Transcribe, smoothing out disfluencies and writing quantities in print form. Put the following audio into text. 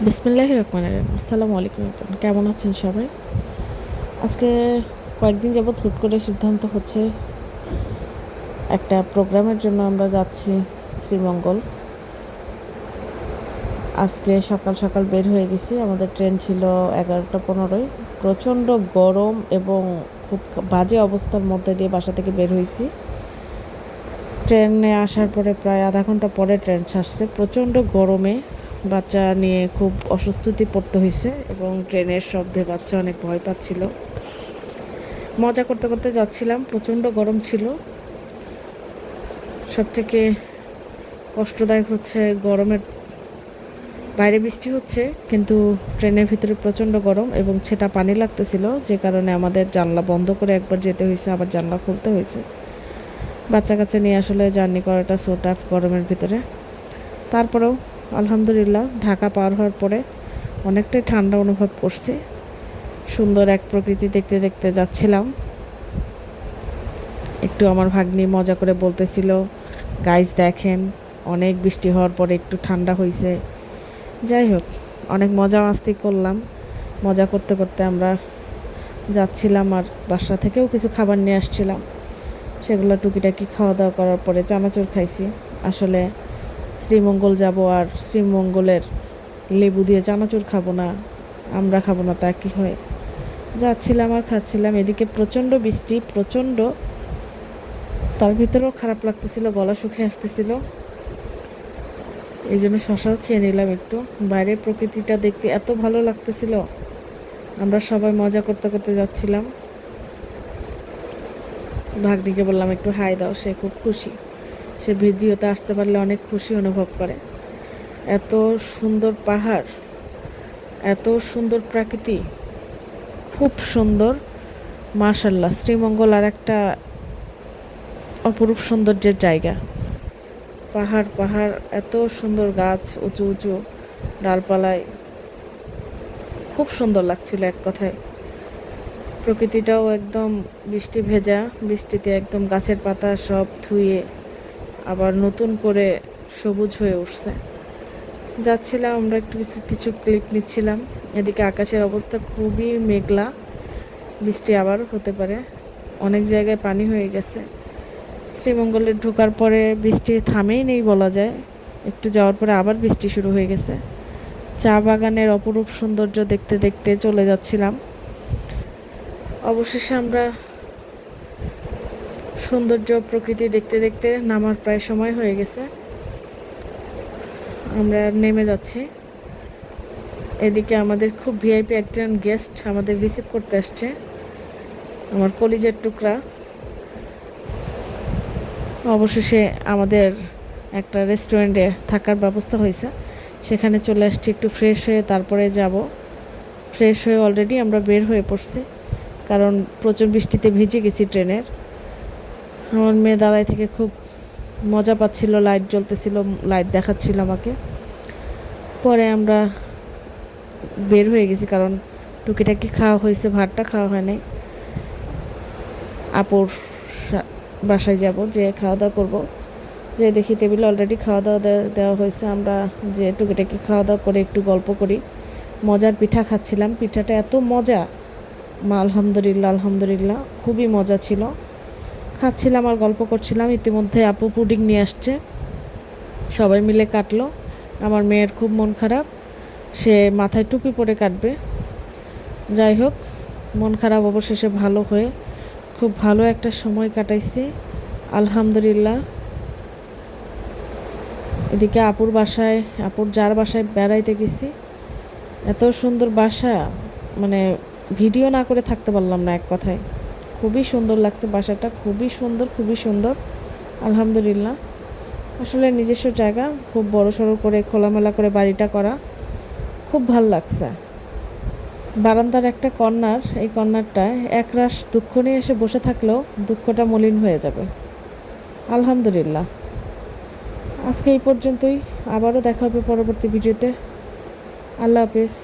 বিসমিল্লাহির রহমানির রহিম। আসসালামু আলাইকুম। কেমন আছেন সবাই? আজকে কয়েকদিন যাবৎ হুট করে সিদ্ধান্ত হচ্ছে একটা প্রোগ্রামের জন্য আমরা যাচ্ছি শ্রীমঙ্গল। আজকে সকাল সকাল বের হয়ে গেছি। আমাদের ট্রেন ছিল 11টা 15-য়। প্রচণ্ড গরম এবং খুব বাজে অবস্থার মধ্যে দিয়ে বাসা থেকে বের হয়েছি। ট্রেনে আসার পরে প্রায় আধা ঘন্টা পরে ট্রেন ছাড়ছে। প্রচণ্ড গরমে বাচ্চা নিয়ে খুব অস্বস্তিতে পড়তে হয়েছে এবং ট্রেনের শব্দে বাচ্চা অনেক ভয় পাচ্ছিল। মজা করতে করতে যাচ্ছিলাম, প্রচণ্ড গরম ছিল। সবথেকে কষ্টদায়ক হচ্ছে গরমের বাইরে বৃষ্টি হচ্ছে কিন্তু ট্রেনের ভিতরে প্রচণ্ড গরম এবং ছেটা পানি লাগতেছিল, যে কারণে আমাদের জানলা বন্ধ করে একবার যেতে হয়েছে, আবার জানলা খুলতে হয়েছে। বাচ্চা কাচ্চা নিয়ে আসলে জার্নি করাটা সো টাফ গরমের ভিতরে। তারপরেও আলহামদুলিল্লাহ ঢাকা পার হওয়ার পরে অনেকটাই ঠান্ডা অনুভব করছি। সুন্দর এক প্রকৃতি দেখতে দেখতে যাচ্ছিলাম। একটু আমার ভাগ্নি মজা করে বলতেছিল, গাইজ দেখেন অনেক বৃষ্টি হওয়ার পরে একটু ঠান্ডা হয়েছে। যাই হোক, অনেক মজা মাস্তি করলাম। মজা করতে করতে আমরা যাচ্ছিলাম, আর বাসা থেকেও কিছু খাবার নিয়ে আসছিলাম। সেগুলো টুকিটাকি খাওয়া দাওয়া করার পরে চানাচুর খাইছি। আসলে শ্রীমঙ্গল যাব আর শ্রীমঙ্গলের লেবু দিয়ে চানাচুর খাবো না, আমরা খাবো না, তা কি হয়? যাচ্ছিলাম আর খাচ্ছিলাম। এদিকে প্রচণ্ড বৃষ্টি, প্রচণ্ড, তার ভিতরেও খারাপ লাগতেছিল, গলা শুকিয়ে আসতেছিল। এই জন্য শশাও খেয়ে নিলাম একটু। বাইরের প্রকৃতিটা দেখতে এত ভালো লাগতেছিল। আমরা সবাই মজা করতে করতে যাচ্ছিলাম। ভাগ্নিকে বললাম একটু হাই দাও, সে খুব খুশি। সে ভিডিওতে আসতে পারলে অনেক খুশি অনুভব করে। এত সুন্দর পাহাড়, এত সুন্দর প্রাকৃতি, খুব সুন্দর। মাশাল্লাহ, শ্রীমঙ্গল আর একটা অপরূপ সৌন্দর্যের জায়গা। পাহাড় পাহাড়, এত সুন্দর গাছ, উঁচু উঁচু ডালপালায়, খুব সুন্দর লাগছিল এক কথায়। প্রকৃতিটাও একদম বৃষ্টি ভেজা, বৃষ্টিতে একদম গাছের পাতা সব ধুয়ে আবার নতুন করে সবুজ হয়ে উঠছে। যাচ্ছিলাম আমরা, একটু কিছু কিছু ক্লিপ নিচ্ছিলাম। এদিকে আকাশের অবস্থা খুবই মেঘলা, বৃষ্টি আবার হতে পারে। অনেক জায়গায় পানি হয়ে গেছে। শ্রীমঙ্গলে ঢোকার পরে বৃষ্টি থামেই নেই বলা যায়। একটু যাওয়ার পরে আবার বৃষ্টি শুরু হয়ে গেছে। চা বাগানের অপরূপ সৌন্দর্য দেখতে দেখতে চলে যাচ্ছিলাম। অবশেষে আমরা সৌন্দর্য প্রকৃতি দেখতে দেখতে নামার প্রায় সময় হয়ে গেছে। আমরা নেমে যাচ্ছি। এদিকে আমাদের খুব ভিআইপি একজন গেস্ট আমাদের রিসিভ করতে আসছে, আমার কলিজের টুকরা। অবশেষে আমাদের একটা রেস্টুরেন্টে থাকার ব্যবস্থা হয়েছে, সেখানে চলে আসছি। একটু ফ্রেশ হয়ে তারপরে যাব। ফ্রেশ হয়ে অলরেডি আমরা বের হয়ে পড়ছি, কারণ প্রচুর বৃষ্টিতে ভিজে গেছি ট্রেনের। আমার মেয়ে দাঁড়ায় থেকে খুব মজা পাচ্ছিল, লাইট জ্বলতেছিল, লাইট দেখাচ্ছিল আমাকে। পরে আমরা বের হয়ে গেছি, কারণ টুকিটাকি খাওয়া হয়েছে, ভাতটা খাওয়া হয় নাই। আপুর বাসায় যাব, যে খাওয়া দাওয়া করবো। যে দেখি টেবিলে অলরেডি খাওয়া দাওয়া দেওয়া হয়েছে। আমরা যে টুকিটাকি খাওয়া দাওয়া করে একটু গল্প করি। মজার পিঠা খাচ্ছিলাম, পিঠাটা এত মজা, আলহামদুলিল্লাহ আলহামদুলিল্লাহ, খুবই মজা ছিল। খাচ্ছিলাম আর গল্প করছিলাম। ইতিমধ্যে আপু পুডিং নিয়ে আসছে, সবাই মিলে কাটলো। আমার মেয়ের খুব মন খারাপ, সে মাথায় টুপি পরে কাটবে। যাই হোক, মন খারাপ অবশেষে ভালো হয়ে খুব ভালো একটা সময় কাটাইছি আলহামদুলিল্লাহ। এদিকে আপুর বাসায়, আপুর যার বাসায় বেড়াইতে গেছি, এত সুন্দর বাসা, মানে ভিডিও না করে থাকতে পারলাম না এক কথায়। খুবই সুন্দর লাগছে বাসাটা, খুবই সুন্দর, খুবই সুন্দর আলহামদুলিল্লাহ। আসলে নিজস্ব জায়গা, খুব বড় সড়ো করে খোলামেলা করে বাড়িটা করা, খুব ভাল লাগছে। বারান্দার একটা কর্নার, এই কর্নারটায় একরাশ দুঃখ নিয়ে এসে বসে থাকলেও দুঃখটা মলিন হয়ে যাবে আলহামদুলিল্লাহ। আজকে এই পর্যন্তই, আবারও দেখা হবে পরবর্তী ভিডিওতে। আল্লাহ হাফেজ।